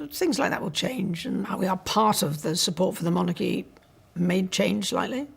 things like that will change, and how we are part of the support for the monarchy may change slightly.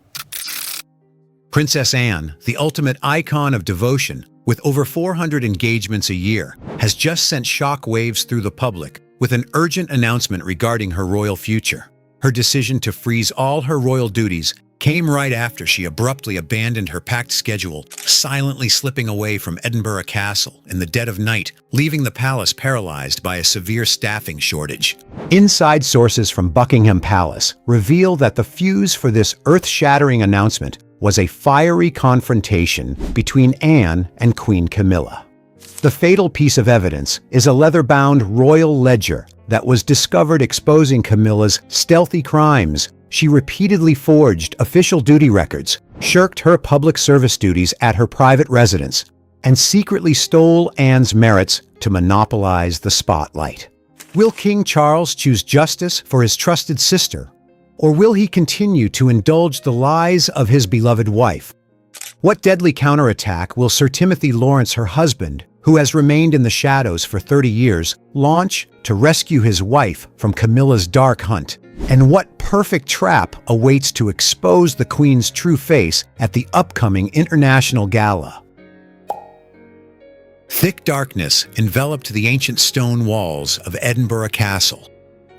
Princess Anne, the ultimate icon of devotion, with over 400 engagements a year, has just sent shock waves through the public with an urgent announcement regarding her royal future. Her decision to freeze all her royal duties came right after she abruptly abandoned her packed schedule, silently slipping away from Edinburgh Castle in the dead of night, leaving the palace paralyzed by a severe staffing shortage. Inside sources from Buckingham Palace reveal that the fuse for this earth-shattering announcement was a fiery confrontation between Anne and Queen Camilla. The fatal piece of evidence is a leather-bound royal ledger that was discovered exposing Camilla's stealthy crimes. She repeatedly forged official duty records, shirked her public service duties at her private residence, and secretly stole Anne's merits to monopolize the spotlight. Will King Charles choose justice for his trusted sister, or will he continue to indulge the lies of his beloved wife? What deadly counterattack will Sir Timothy Laurence, her husband, who has remained in the shadows for 30 years, launch to rescue his wife from Camilla's dark hunt? And what perfect trap awaits to expose the Queen's true face at the upcoming international gala? Thick darkness enveloped the ancient stone walls of Edinburgh Castle,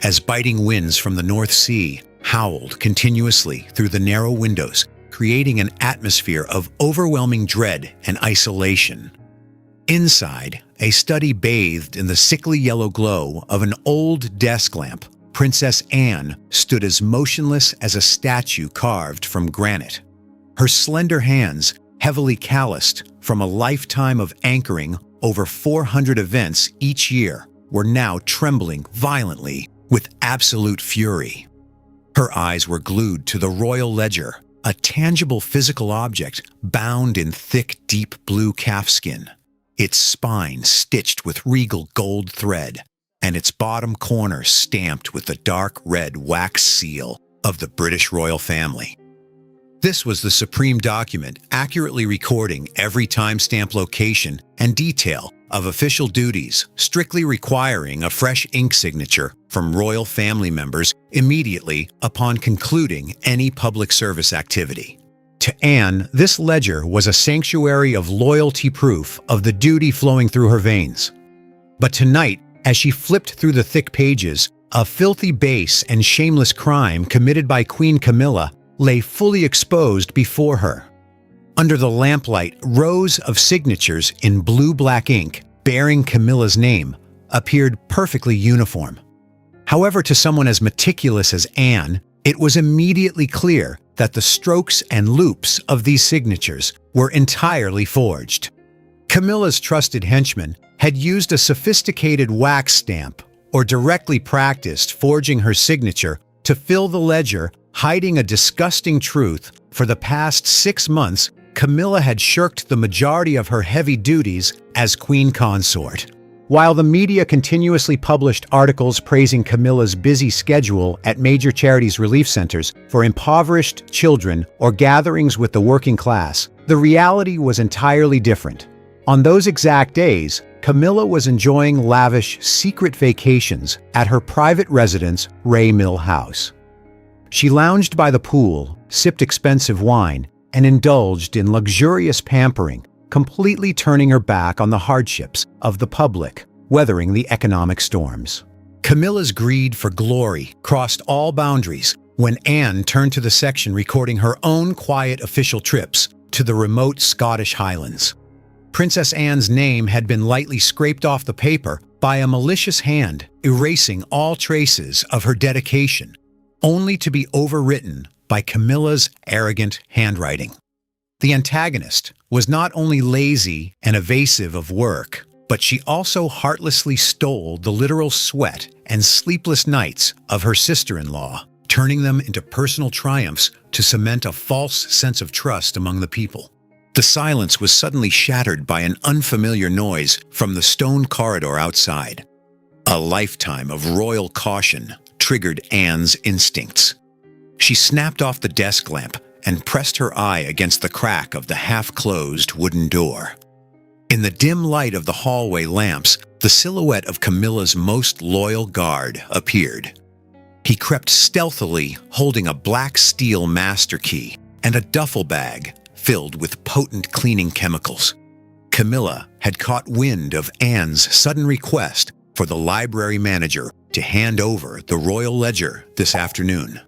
as biting winds from the North Sea howled continuously through the narrow windows, creating an atmosphere of overwhelming dread and isolation. Inside, a study bathed in the sickly yellow glow of an old desk lamp, Princess Anne stood as motionless as a statue carved from granite. Her slender hands, heavily calloused from a lifetime of anchoring over 400 events each year, were now trembling violently with absolute fury. Her eyes were glued to the royal ledger, a tangible physical object bound in thick, deep blue calfskin, its spine stitched with regal gold thread, and its bottom corner stamped with the dark red wax seal of the British royal family. This was the supreme document accurately recording every timestamp, location, and detail of official duties, strictly requiring a fresh ink signature from royal family members immediately upon concluding any public service activity. To Anne, this ledger was a sanctuary of loyalty, proof of the duty flowing through her veins. But tonight, as she flipped through the thick pages, a filthy base and shameless crime committed by Queen Camilla lay fully exposed before her. Under the lamplight, rows of signatures in blue-black ink bearing Camilla's name appeared perfectly uniform. However, to someone as meticulous as Anne, it was immediately clear that the strokes and loops of these signatures were entirely forged. Camilla's trusted henchman had used a sophisticated wax stamp or directly practiced forging her signature to fill the ledger, hiding a disgusting truth. For the past 6 months, Camilla had shirked the majority of her heavy duties as queen consort. While the media continuously published articles praising Camilla's busy schedule at major charities relief centers for impoverished children or gatherings with the working class, the reality was entirely different. On those exact days, Camilla was enjoying lavish secret vacations at her private residence, Ray Mill House. She lounged by the pool, sipped expensive wine, and indulged in luxurious pampering, completely turning her back on the hardships of the public, weathering the economic storms. Camilla's greed for glory crossed all boundaries when Anne turned to the section recording her own quiet official trips to the remote Scottish Highlands. Princess Anne's name had been lightly scraped off the paper by a malicious hand, erasing all traces of her dedication, only to be overwritten by Camilla's arrogant handwriting. The antagonist was not only lazy and evasive of work, but she also heartlessly stole the literal sweat and sleepless nights of her sister-in-law, turning them into personal triumphs to cement a false sense of trust among the people. The silence was suddenly shattered by an unfamiliar noise from the stone corridor outside. A lifetime of royal caution triggered Anne's instincts. She snapped off the desk lamp and pressed her eye against the crack of the half-closed wooden door. In the dim light of the hallway lamps, the silhouette of Camilla's most loyal guard appeared. He crept stealthily, holding a black steel master key and a duffel bag filled with potent cleaning chemicals. Camilla had caught wind of Anne's sudden request for the library manager to hand over the royal ledger this afternoon.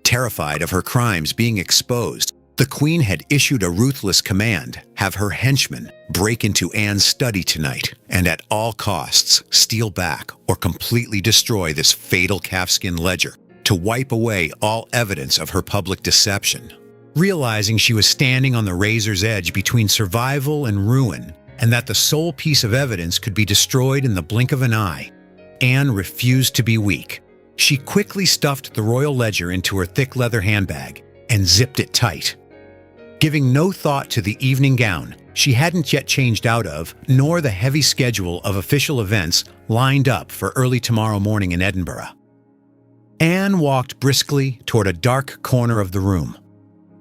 Terrified of her crimes being exposed, the Queen had issued a ruthless command: have her henchmen break into Anne's study tonight and at all costs steal back or completely destroy this fatal calfskin ledger to wipe away all evidence of her public deception. Realizing she was standing on the razor's edge between survival and ruin, and that the sole piece of evidence could be destroyed in the blink of an eye, Anne refused to be weak. She quickly stuffed the royal ledger into her thick leather handbag and zipped it tight. Giving no thought to the evening gown she hadn't yet changed out of, nor the heavy schedule of official events lined up for early tomorrow morning in Edinburgh, Anne walked briskly toward a dark corner of the room.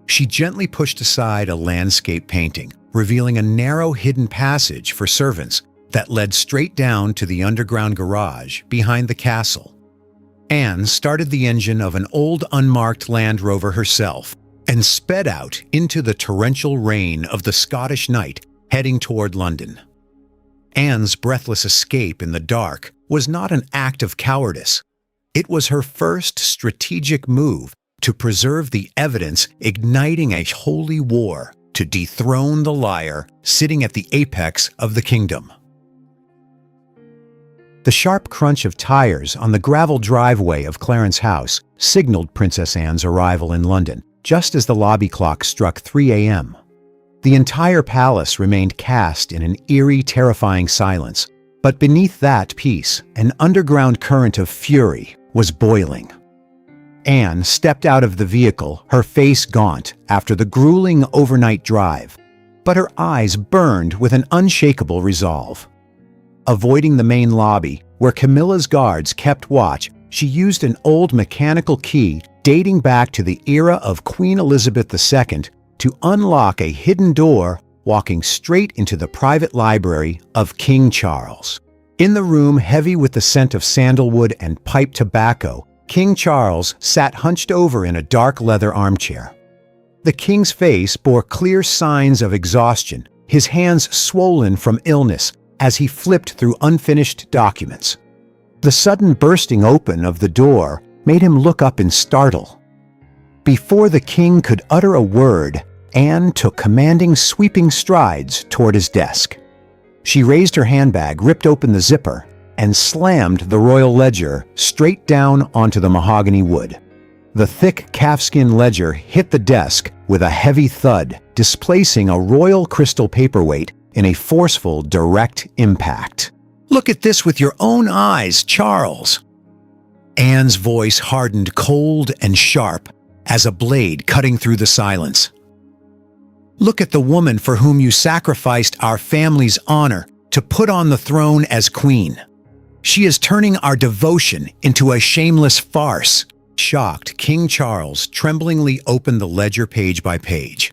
She gently pushed aside a landscape painting, revealing a narrow hidden passage for servants that led straight down to the underground garage behind the castle. Anne started the engine of an old unmarked Land Rover herself and sped out into the torrential rain of the Scottish night, heading toward London. Anne's breathless escape in the dark was not an act of cowardice. It was her first strategic move to preserve the evidence, igniting a holy war to dethrone the liar sitting at the apex of the kingdom. The sharp crunch of tires on the gravel driveway of Clarence House signaled Princess Anne's arrival in London, just as the lobby clock struck 3 a.m. The entire palace remained cast in an eerie, terrifying silence, but beneath that peace, an underground current of fury was boiling. Anne stepped out of the vehicle, her face gaunt after the grueling overnight drive, but her eyes burned with an unshakable resolve. Avoiding the main lobby, where Camilla's guards kept watch, she used an old mechanical key dating back to the era of Queen Elizabeth II to unlock a hidden door, walking straight into the private library of King Charles. In the room heavy with the scent of sandalwood and pipe tobacco, King Charles sat hunched over in a dark leather armchair. The king's face bore clear signs of exhaustion, his hands swollen from illness as he flipped through unfinished documents. The sudden bursting open of the door made him look up in startle. Before the king could utter a word, Anne took commanding, sweeping strides toward his desk. She raised her handbag, ripped open the zipper, and slammed the royal ledger straight down onto the mahogany wood. The thick calfskin ledger hit the desk with a heavy thud, displacing a royal crystal paperweight in a forceful, direct impact. "Look at this with your own eyes, Charles." Anne's voice hardened cold and sharp as a blade cutting through the silence. "Look at the woman for whom you sacrificed our family's honor to put on the throne as queen. She is turning our devotion into a shameless farce." Shocked, King Charles tremblingly opened the ledger page by page.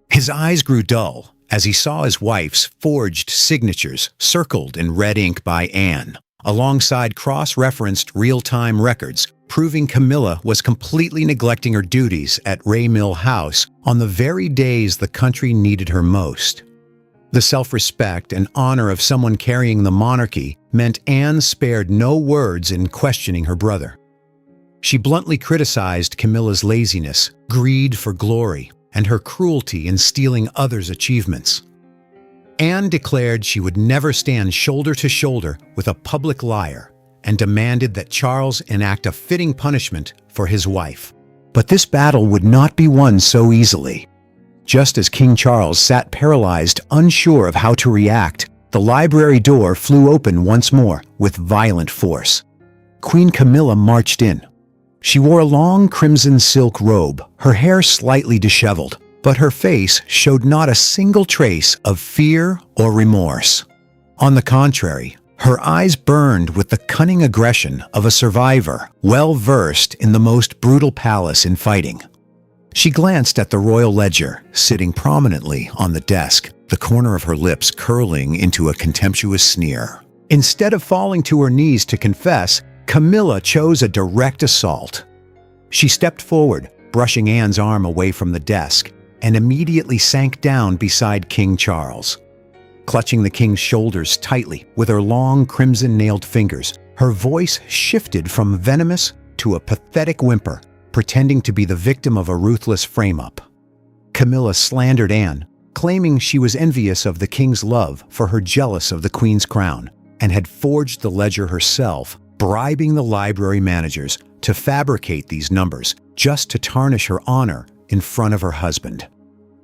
His eyes grew dull as he saw his wife's forged signatures circled in red ink by Anne, alongside cross-referenced real-time records proving Camilla was completely neglecting her duties at Ray Mill House on the very days the country needed her most. The self-respect and honor of someone carrying the monarchy meant Anne spared no words in questioning her brother. She bluntly criticized Camilla's laziness, greed for glory, and her cruelty in stealing others' achievements. Anne declared she would never stand shoulder to shoulder with a public liar and demanded that Charles enact a fitting punishment for his wife. But this battle would not be won so easily. Just as King Charles sat paralyzed, unsure of how to react, the library door flew open once more with violent force. Queen Camilla marched in. She wore a long crimson silk robe, her hair slightly disheveled, but her face showed not a single trace of fear or remorse. On the contrary, her eyes burned with the cunning aggression of a survivor, well versed in the most brutal prowess in fighting. She glanced at the royal ledger, sitting prominently on the desk, the corner of her lips curling into a contemptuous sneer. Instead of falling to her knees to confess, Camilla chose a direct assault. She stepped forward, brushing Anne's arm away from the desk, and immediately sank down beside King Charles. Clutching the king's shoulders tightly with her long crimson-nailed fingers, her voice shifted from venomous to a pathetic whimper, pretending to be the victim of a ruthless frame-up. Camilla slandered Anne, claiming she was envious of the king's love for her jealous of the queen's crown, and had forged the ledger herself, bribing the library managers to fabricate these numbers just to tarnish her honor in front of her husband.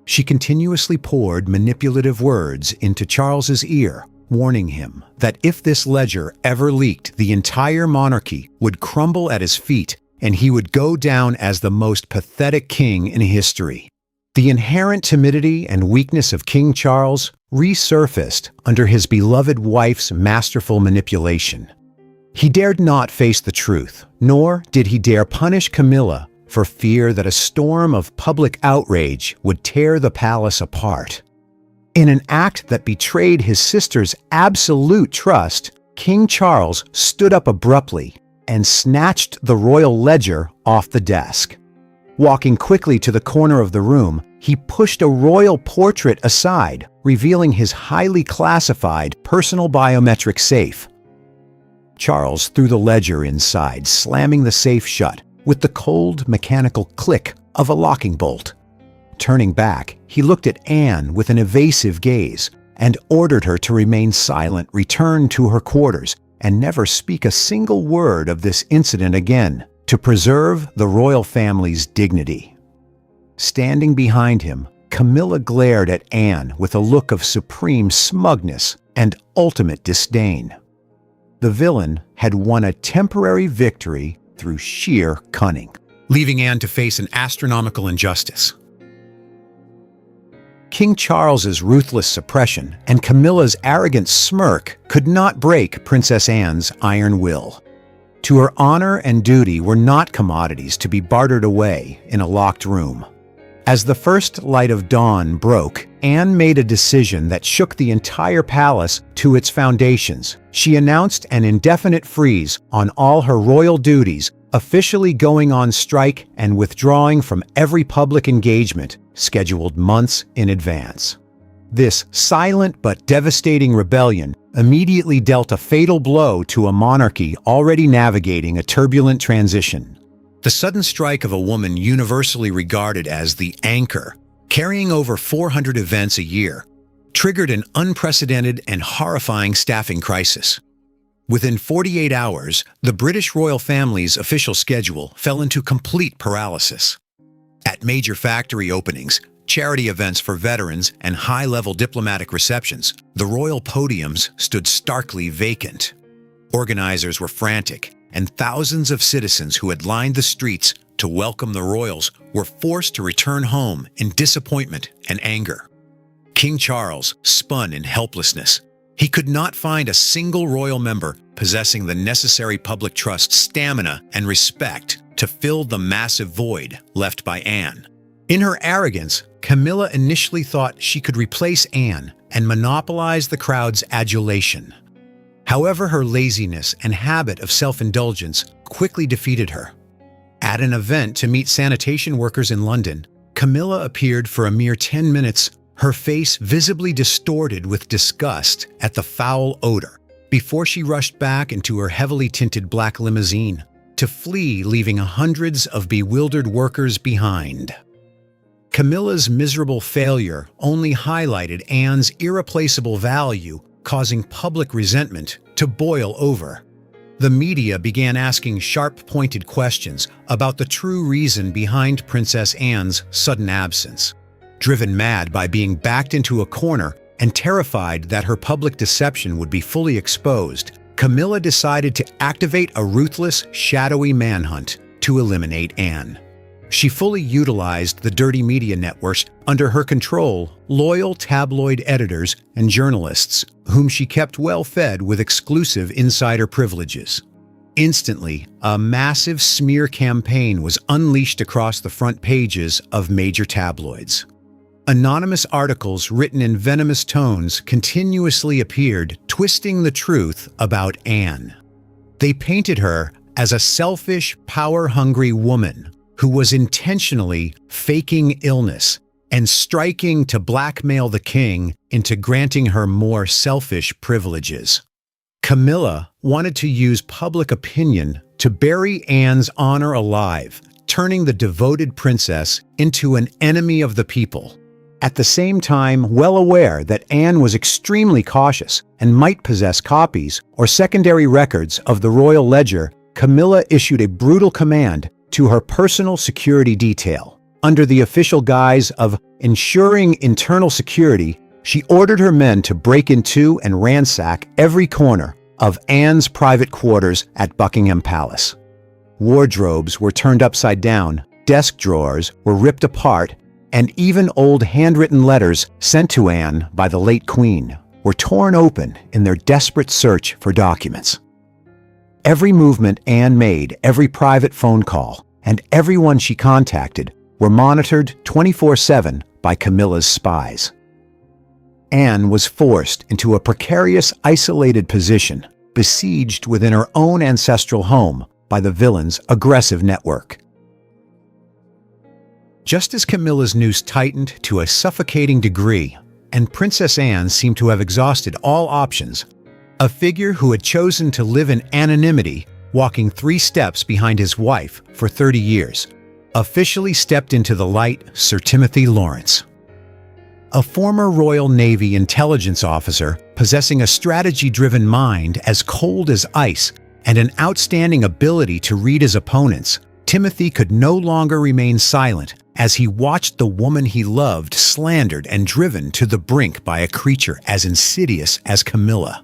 She continuously poured manipulative words into Charles's ear, warning him that if this ledger ever leaked, the entire monarchy would crumble at his feet and he would go down as the most pathetic king in history. The inherent timidity and weakness of King Charles resurfaced under his beloved wife's masterful manipulation. He dared not face the truth, nor did he dare punish Camilla for fear that a storm of public outrage would tear the palace apart. In an act that betrayed his sister's absolute trust, King Charles stood up abruptly and snatched the royal ledger off the desk. Walking quickly to the corner of the room, he pushed a royal portrait aside, revealing his highly classified personal biometric safe. Charles threw the ledger inside, slamming the safe shut with the cold, mechanical click of a locking bolt. Turning back, he looked at Anne with an evasive gaze and ordered her to remain silent, return to her quarters, and never speak a single word of this incident again, to preserve the royal family's dignity. Standing behind him, Camilla glared at Anne with a look of supreme smugness and ultimate disdain. The villain had won a temporary victory through sheer cunning, leaving Anne to face an astronomical injustice. King Charles's ruthless suppression and Camilla's arrogant smirk could not break Princess Anne's iron will. To her honor and duty were not commodities to be bartered away in a locked room. As the first light of dawn broke, Anne made a decision that shook the entire palace to its foundations. She announced an indefinite freeze on all her royal duties, officially going on strike and withdrawing from every public engagement scheduled months in advance. This silent but devastating rebellion immediately dealt a fatal blow to a monarchy already navigating a turbulent transition. The sudden strike of a woman universally regarded as the anchor, carrying over 400 events a year, triggered an unprecedented and horrifying staffing crisis. Within 48 hours, the British royal family's official schedule fell into complete paralysis. At major factory openings, charity events for veterans, and high-level diplomatic receptions, the royal podiums stood starkly vacant. Organizers were frantic, and thousands of citizens who had lined the streets to welcome the royals were forced to return home in disappointment and anger. King Charles spun in helplessness. He could not find a single royal member possessing the necessary public trust, stamina, and respect to fill the massive void left by Anne. In her arrogance, Camilla initially thought she could replace Anne and monopolize the crowd's adulation. However, her laziness and habit of self-indulgence quickly defeated her. At an event to meet sanitation workers in London, Camilla appeared for a mere 10 minutes, her face visibly distorted with disgust at the foul odor, before she rushed back into her heavily tinted black limousine to flee, leaving hundreds of bewildered workers behind. Camilla's miserable failure only highlighted Anne's irreplaceable value, causing public resentment to boil over. The media began asking sharp-pointed questions about the true reason behind Princess Anne's sudden absence. Driven mad by being backed into a corner and terrified that her public deception would be fully exposed, Camilla decided to activate a ruthless, shadowy manhunt to eliminate Anne. She fully utilized the dirty media networks under her control, loyal tabloid editors and journalists, whom she kept well-fed with exclusive insider privileges. Instantly, a massive smear campaign was unleashed across the front pages of major tabloids. Anonymous articles written in venomous tones continuously appeared, twisting the truth about Anne. They painted her as a selfish, power-hungry woman who was intentionally faking illness and striking to blackmail the king into granting her more selfish privileges. Camilla wanted to use public opinion to bury Anne's honor alive, turning the devoted princess into an enemy of the people. At the same time, well aware that Anne was extremely cautious and might possess copies or secondary records of the royal ledger, Camilla issued a brutal command to her personal security detail. Under the official guise of ensuring internal security, she ordered her men to break into and ransack every corner of Anne's private quarters at Buckingham Palace. Wardrobes were turned upside down, desk drawers were ripped apart, and even old handwritten letters sent to Anne by the late Queen were torn open in their desperate search for documents. Every movement Anne made, every private phone call, and everyone she contacted were monitored 24/7 by Camilla's spies. Anne was forced into a precarious, isolated position, besieged within her own ancestral home by the villain's aggressive network. Just as Camilla's noose tightened to a suffocating degree, and Princess Anne seemed to have exhausted all options, a figure who had chosen to live in anonymity, walking 3 steps behind his wife for 30 years, officially stepped into the light. Sir Timothy Laurence. A former Royal Navy intelligence officer possessing a strategy-driven mind as cold as ice and an outstanding ability to read his opponents, Timothy could no longer remain silent as he watched the woman he loved slandered and driven to the brink by a creature as insidious as Camilla.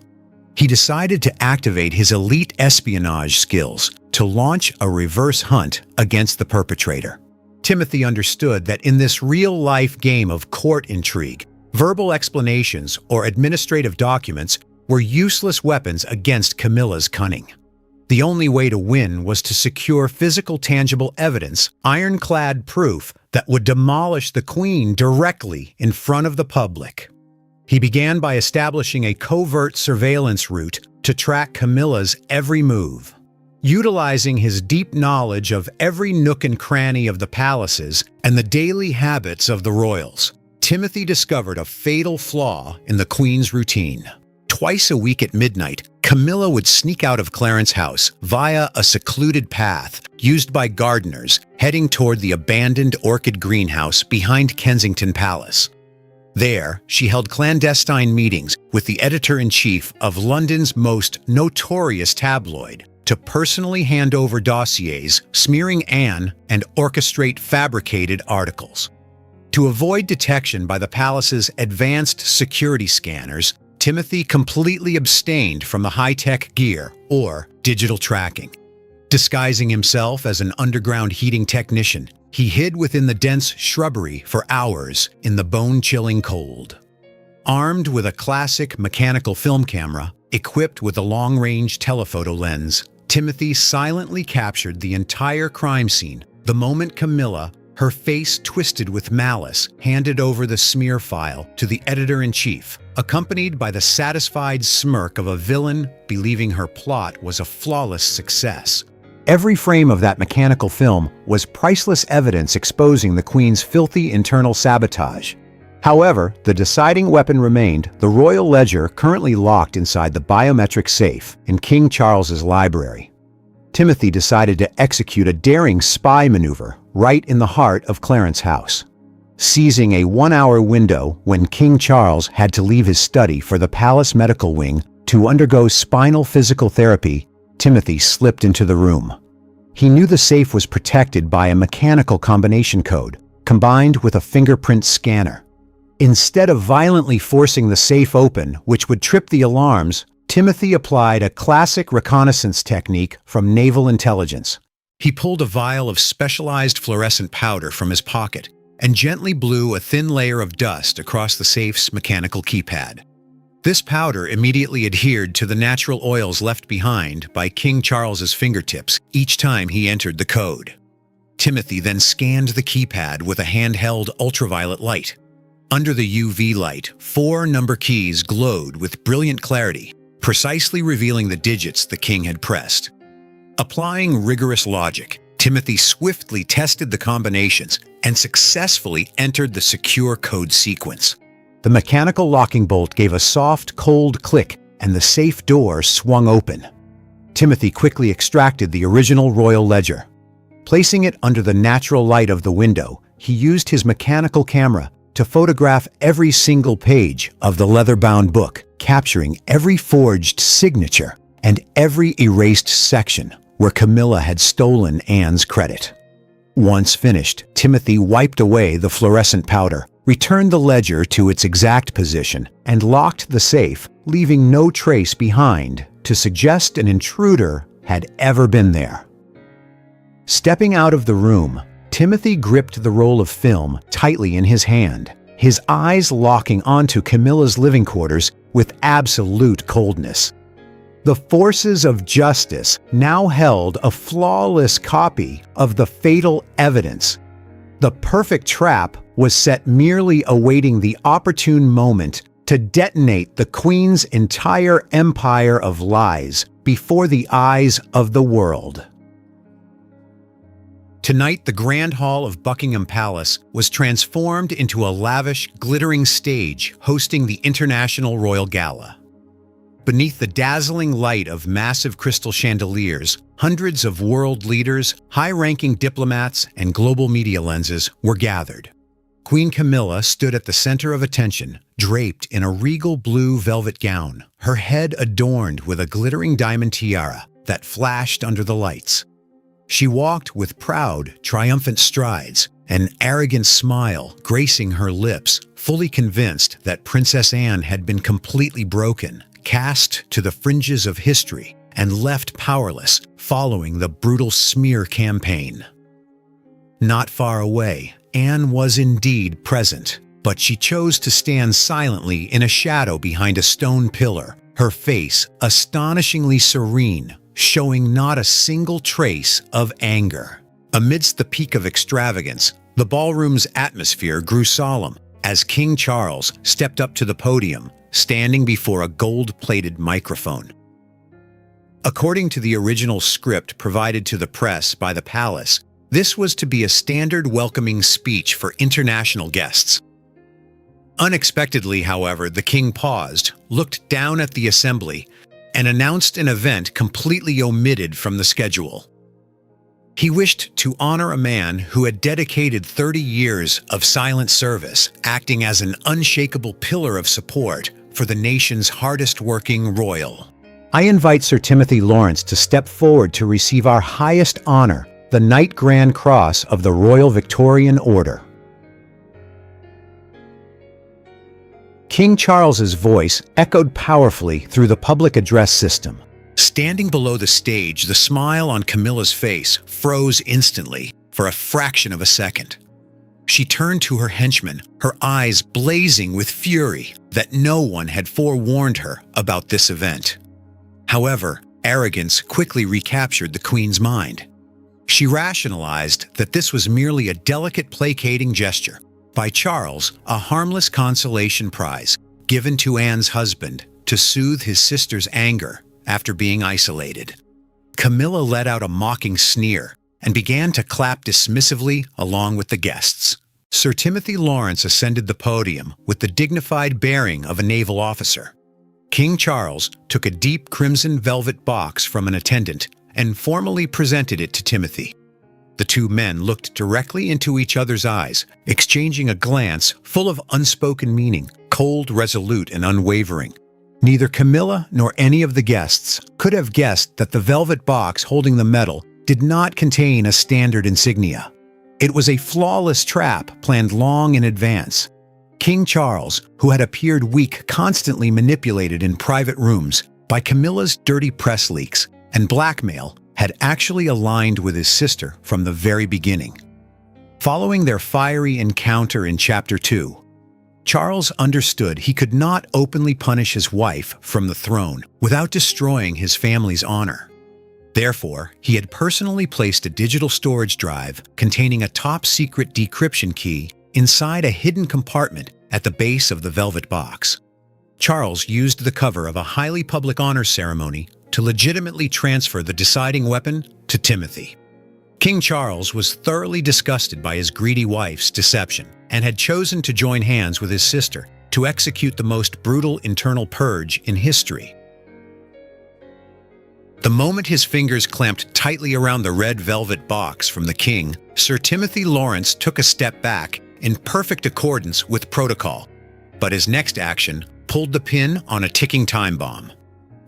He decided to activate his elite espionage skills to launch a reverse hunt against the perpetrator. Timothy understood that in this real-life game of court intrigue, verbal explanations or administrative documents were useless weapons against Camilla's cunning. The only way to win was to secure physical, tangible evidence, ironclad proof that would demolish the Queen directly in front of the public. He began by establishing a covert surveillance route to track Camilla's every move. Utilizing his deep knowledge of every nook and cranny of the palaces and the daily habits of the royals, Timothy discovered a fatal flaw in the Queen's routine. Twice a week at midnight, Camilla would sneak out of Clarence House via a secluded path used by gardeners heading toward the abandoned orchid greenhouse behind Kensington Palace. There, she held clandestine meetings with the editor-in-chief of London's most notorious tabloid to personally hand over dossiers smearing Anne and orchestrate fabricated articles. To avoid detection by the palace's advanced security scanners, Timothy completely abstained from the high-tech gear or digital tracking. Disguising himself as an underground heating technician, he hid within the dense shrubbery for hours in the bone-chilling cold. Armed with a classic mechanical film camera, equipped with a long-range telephoto lens, Timothy silently captured the entire crime scene the moment Camilla, her face twisted with malice, handed over the smear file to the editor-in-chief, accompanied by the satisfied smirk of a villain believing her plot was a flawless success. Every frame of that mechanical film was priceless evidence exposing the Queen's filthy internal sabotage. However, the deciding weapon remained the royal ledger currently locked inside the biometric safe in King Charles's library. Timothy decided to execute a daring spy maneuver right in the heart of Clarence House. Seizing a 1-hour window when King Charles had to leave his study for the palace medical wing to undergo spinal physical therapy, Timothy slipped into the room. He knew the safe was protected by a mechanical combination code, combined with a fingerprint scanner. Instead of violently forcing the safe open, which would trip the alarms, Timothy applied a classic reconnaissance technique from naval intelligence. He pulled a vial of specialized fluorescent powder from his pocket and gently blew a thin layer of dust across the safe's mechanical keypad. This powder immediately adhered to the natural oils left behind by King Charles's fingertips each time he entered the code. Timothy then scanned the keypad with a handheld ultraviolet light. Under the UV light, 4 number keys glowed with brilliant clarity, precisely revealing the digits the king had pressed. Applying rigorous logic, Timothy swiftly tested the combinations and successfully entered the secure code sequence. The mechanical locking bolt gave a soft, cold click, and the safe door swung open. Timothy quickly extracted the original royal ledger. Placing it under the natural light of the window, he used his mechanical camera to photograph every single page of the leather-bound book, capturing every forged signature and every erased section where Camilla had stolen Anne's credit. Once finished, Timothy wiped away the fluorescent powder, returned the ledger to its exact position, and locked the safe, leaving no trace behind to suggest an intruder had ever been there. Stepping out of the room, Timothy gripped the roll of film tightly in his hand, his eyes locking onto Camilla's living quarters with absolute coldness. The forces of justice now held a flawless copy of the fatal evidence. The perfect trap was set, merely awaiting the opportune moment to detonate the Queen's entire empire of lies before the eyes of the world. Tonight, the Grand Hall of Buckingham Palace was transformed into a lavish, glittering stage hosting the International Royal Gala. Beneath the dazzling light of massive crystal chandeliers, hundreds of world leaders, high-ranking diplomats, and global media lenses were gathered. Queen Camilla stood at the center of attention, draped in a regal blue velvet gown, her head adorned with a glittering diamond tiara that flashed under the lights. She walked with proud, triumphant strides, an arrogant smile gracing her lips, fully convinced that Princess Anne had been completely broken, cast to the fringes of history, and left powerless following the brutal smear campaign. Not far away, Anne was indeed present, but she chose to stand silently in a shadow behind a stone pillar, her face astonishingly serene, showing not a single trace of anger. Amidst the peak of extravagance, the ballroom's atmosphere grew solemn as King Charles stepped up to the podium, standing before a gold-plated microphone. According to the original script provided to the press by the palace, this was to be a standard welcoming speech for international guests. Unexpectedly, however, the king paused, looked down at the assembly, and announced an event completely omitted from the schedule. He wished to honor a man who had dedicated 30 years of silent service, acting as an unshakable pillar of support for the nation's hardest-working royal. I invite Sir Timothy Laurence to step forward to receive our highest honor, the Knight Grand Cross of the Royal Victorian Order. King Charles's voice echoed powerfully through the public address system. Standing below the stage, the smile on Camilla's face froze instantly for a fraction of a second. She turned to her henchman, her eyes blazing with fury that no one had forewarned her about this event. However, arrogance quickly recaptured the Queen's mind. She rationalized that this was merely a delicate placating gesture by Charles, a harmless consolation prize given to Anne's husband to soothe his sister's anger after being isolated. Camilla let out a mocking sneer and began to clap dismissively along with the guests. Sir Timothy Laurence ascended the podium with the dignified bearing of a naval officer. King Charles took a deep crimson velvet box from an attendant and formally presented it to Timothy. The two men looked directly into each other's eyes, exchanging a glance full of unspoken meaning, cold, resolute, and unwavering. Neither Camilla nor any of the guests could have guessed that the velvet box holding the medal did not contain a standard insignia. It was a flawless trap planned long in advance. King Charles, who had appeared weak, constantly manipulated in private rooms by Camilla's dirty press leaks and blackmail, had actually aligned with his sister from the very beginning. Following their fiery encounter in Chapter 2, Charles understood he could not openly punish his wife from the throne without destroying his family's honor. Therefore, he had personally placed a digital storage drive containing a top-secret decryption key inside a hidden compartment at the base of the velvet box. Charles used the cover of a highly public honors ceremony to legitimately transfer the deciding weapon to Timothy. King Charles was thoroughly disgusted by his greedy wife's deception and had chosen to join hands with his sister to execute the most brutal internal purge in history. The moment his fingers clamped tightly around the red velvet box from the king, Sir Timothy Laurence took a step back in perfect accordance with protocol, but his next action pulled the pin on a ticking time bomb.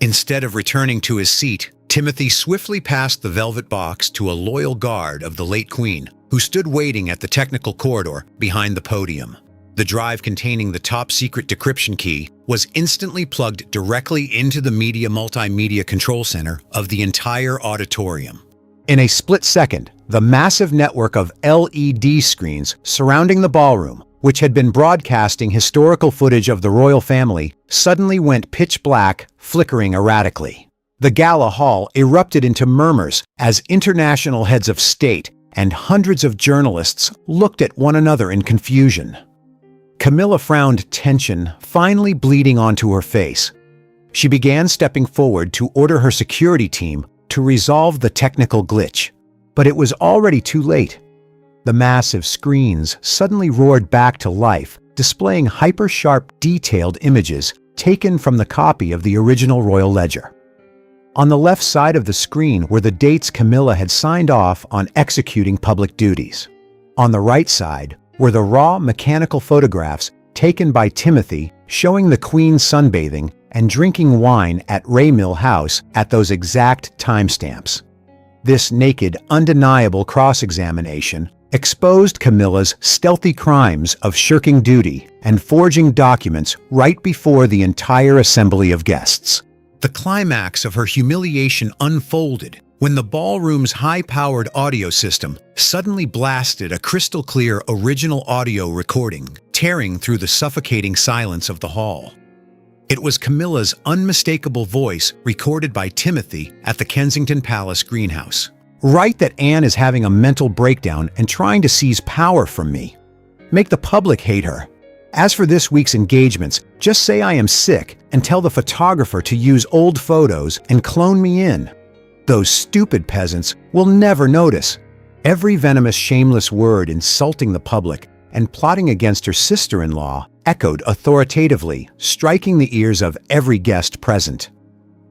Instead of returning to his seat, Timothy swiftly passed the velvet box to a loyal guard of the late Queen, who stood waiting at the technical corridor behind the podium. The drive containing the top-secret decryption key was instantly plugged directly into the media multimedia control center of the entire auditorium. In a split second, the massive network of LED screens surrounding the ballroom, which had been broadcasting historical footage of the royal family, suddenly went pitch black, flickering erratically. The gala hall erupted into murmurs as international heads of state and hundreds of journalists looked at one another in confusion. Camilla frowned tension, finally bleeding onto her face. She began stepping forward to order her security team to resolve the technical glitch, but it was already too late. The massive screens suddenly roared back to life, displaying hyper-sharp, detailed images taken from the copy of the original royal ledger. On the left side of the screen were the dates Camilla had signed off on executing public duties. On the right side were the raw mechanical photographs taken by Timothy showing the Queen sunbathing and drinking wine at Raymill House at those exact timestamps. This naked, undeniable cross-examination exposed Camilla's stealthy crimes of shirking duty and forging documents right before the entire assembly of guests. The climax of her humiliation unfolded when the ballroom's high-powered audio system suddenly blasted a crystal-clear original audio recording, tearing through the suffocating silence of the hall. It was Camilla's unmistakable voice recorded by Timothy at the Kensington Palace greenhouse. Write that Anne is having a mental breakdown and trying to seize power from me. Make the public hate her. As for this week's engagements, just say I am sick and tell the photographer to use old photos and clone me in. Those stupid peasants will never notice. Every venomous, shameless word insulting the public and plotting against her sister-in-law echoed authoritatively, striking the ears of every guest present.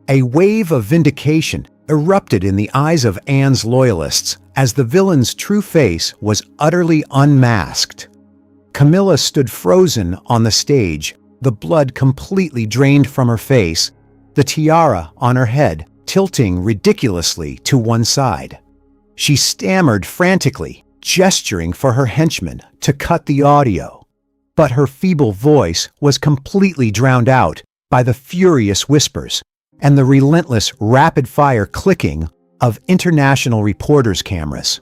A wave of vindication erupted in the eyes of Anne's loyalists as the villain's true face was utterly unmasked. Camilla stood frozen on the stage, the blood completely drained from her face, the tiara on her head tilting ridiculously to one side. She stammered frantically, gesturing for her henchmen to cut the audio, but her feeble voice was completely drowned out by the furious whispers and the relentless rapid-fire clicking of international reporters' cameras.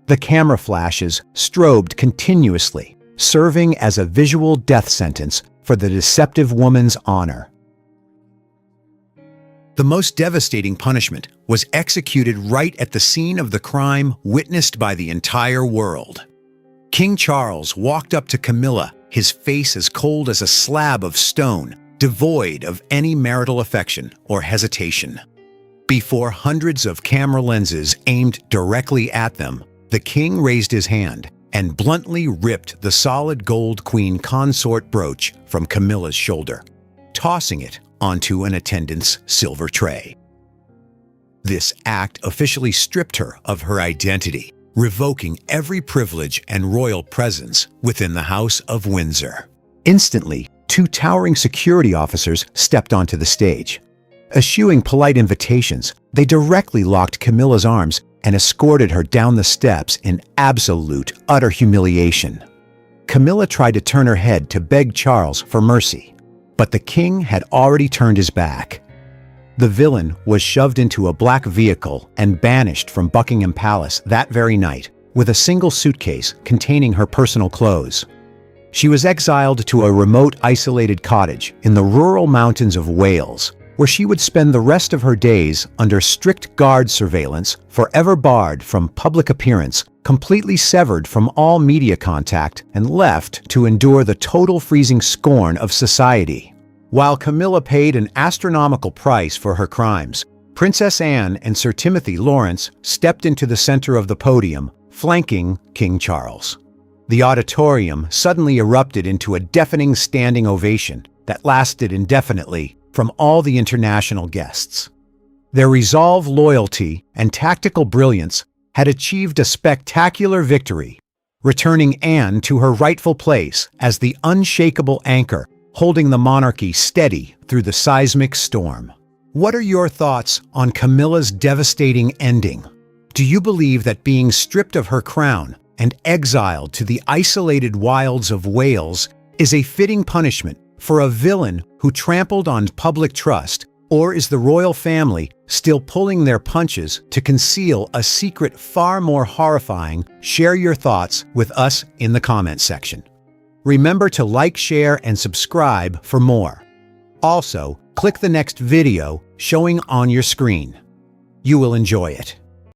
The camera flashes strobed continuously, serving as a visual death sentence for the deceptive woman's honor. The most devastating punishment was executed right at the scene of the crime witnessed by the entire world. King Charles walked up to Camilla, his face as cold as a slab of stone, devoid of any marital affection or hesitation. Before hundreds of camera lenses aimed directly at them, the king raised his hand and bluntly ripped the solid gold queen consort brooch from Camilla's shoulder, tossing it onto an attendant's silver tray. This act officially stripped her of her identity, revoking every privilege and royal presence within the House of Windsor. Instantly, two towering security officers stepped onto the stage. Eschewing polite invitations, they directly locked Camilla's arms and escorted her down the steps in absolute, utter humiliation. Camilla tried to turn her head to beg Charles for mercy, but the king had already turned his back. The villain was shoved into a black vehicle and banished from Buckingham Palace that very night with a single suitcase containing her personal clothes. She was exiled to a remote, isolated cottage in the rural mountains of Wales, where she would spend the rest of her days under strict guard surveillance, forever barred from public appearance, completely severed from all media contact, and left to endure the total freezing scorn of society. While Camilla paid an astronomical price for her crimes, Princess Anne and Sir Timothy Laurence stepped into the center of the podium, flanking King Charles. The auditorium suddenly erupted into a deafening standing ovation that lasted indefinitely from all the international guests. Their resolve, loyalty, and tactical brilliance had achieved a spectacular victory, returning Anne to her rightful place as the unshakable anchor holding the monarchy steady through the seismic storm. What are your thoughts on Camilla's devastating ending? Do you believe that being stripped of her crown and exiled to the isolated wilds of Wales is a fitting punishment for a villain who trampled on public trust, or is the royal family still pulling their punches to conceal a secret far more horrifying? Share your thoughts with us in the comment section. Remember to like, share, and subscribe for more. Also, click the next video showing on your screen. You will enjoy it.